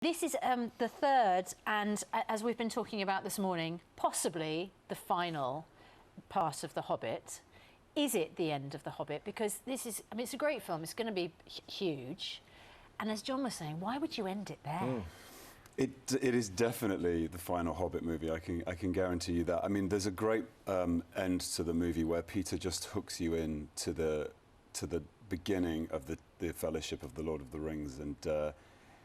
This is the third, and as we've been talking about this morning, possibly the final part of The Hobbit. Is it the end of The Hobbit? Because this is, I mean, it's a great film. It's going to be huge. And as John was saying, why would you end it there? It is definitely the final Hobbit movie. I can guarantee you that. I mean, there's a great end to the movie where Peter just hooks you in to the beginning of the Fellowship of the Lord of the Rings, and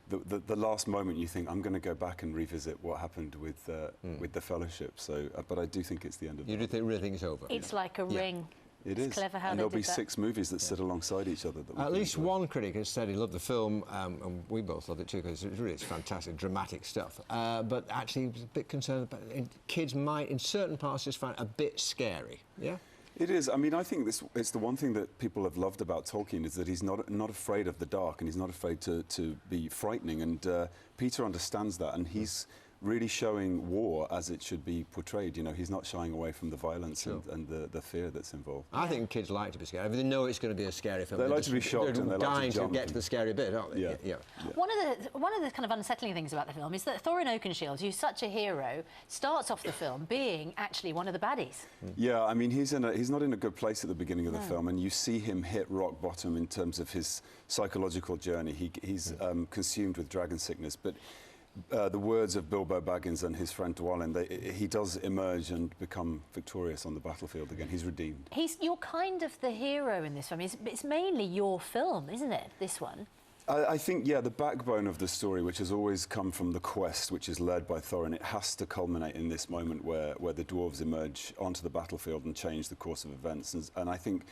the last moment you think, I'm going to go back and revisit what happened with the Fellowship. So, but I do think it's the end of. You do really think it's over? It's like a ring. It it's is. Clever how and they there'll did be that. 6 movies that sit alongside each other. That At least one critic has said he loved the film, and we both loved it too, because it's fantastic, dramatic stuff. But actually, he was a bit concerned about it. Kids might, in certain parts, just find it a bit scary. Yeah. It is. I mean, I think it's the one thing that people have loved about Tolkien is that he's not afraid of the dark, and he's not afraid to be frightening. And Peter understands that, and he's really showing war as it should be portrayed. You know, he's not shying away from the violence and the fear that's involved. I think kids like to be scared. I mean, they know it's going to be a scary film. They like to be shocked, and they're dying to get to the scary bit, aren't they? Yeah. Yeah. One of the kind of unsettling things about the film is that Thorin Oakenshield, who's such a hero, starts off the film being actually one of the baddies. Yeah, I mean, he's not in a good place at the beginning of the film, and you see him hit rock bottom in terms of his psychological journey. He's consumed with dragon sickness, but the words of Bilbo Baggins and his friend Dwalin, he does emerge and become victorious on the battlefield again. He's redeemed. You're kind of the hero in this film. It's mainly your film, isn't it, this one? I think, yeah, the backbone of the story, which has always come from the quest, which is led by Thorin, it has to culminate in this moment where the dwarves emerge onto the battlefield and change the course of events. And I think,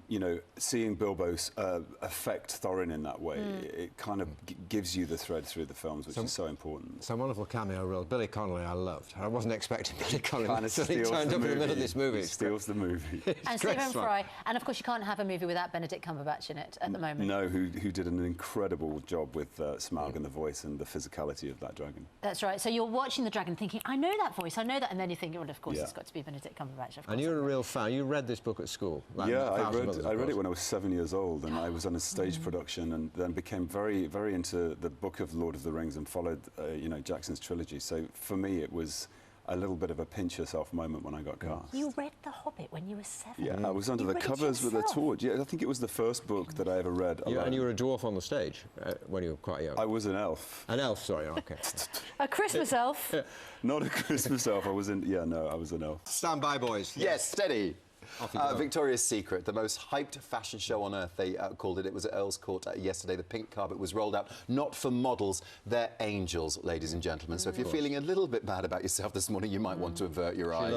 you know, seeing Bilbo affect Thorin in that way, it kind of gives you the thread through the films, which is so important. Some wonderful cameo role. Billy Connolly, I loved. I wasn't expecting Billy Connolly. Kind of steals turned the up movie. in the middle of this movie. He steals the movie. And Stephen Fry. And of course, you can't have a movie without Benedict Cumberbatch in it at the moment. No, who did an incredible job with Smaug and the voice and the physicality of that dragon. That's right. So you're watching the dragon thinking, I know that voice, I know that, and then you think, well, of course, it's got to be Benedict Cumberbatch. Of course. And you're a real fan. You read this book at school. Like yeah, I read it when I was 7 years old, and I was on a stage production, and then became very, very into the book of Lord of the Rings and followed, you know, Jackson's trilogy. So for me, it was a little bit of a pinch yourself moment when I got cast. You read The Hobbit when you were 7? Yeah, I was under the covers with a torch. Yeah, I think it was the first book that I ever read alone. And you were a dwarf on the stage when you were quite young. I was an elf. An elf, sorry, okay. A Christmas elf? Not a Christmas elf, I was I was an elf. Stand by, boys. Yes, steady. Victoria's Secret, the most hyped fashion show on earth, they called it. It was at Earl's Court yesterday. The pink carpet was rolled out, not for models, they're angels, ladies and gentlemen. So if you're feeling a little bit bad about yourself this morning, you might want to avert your eyes.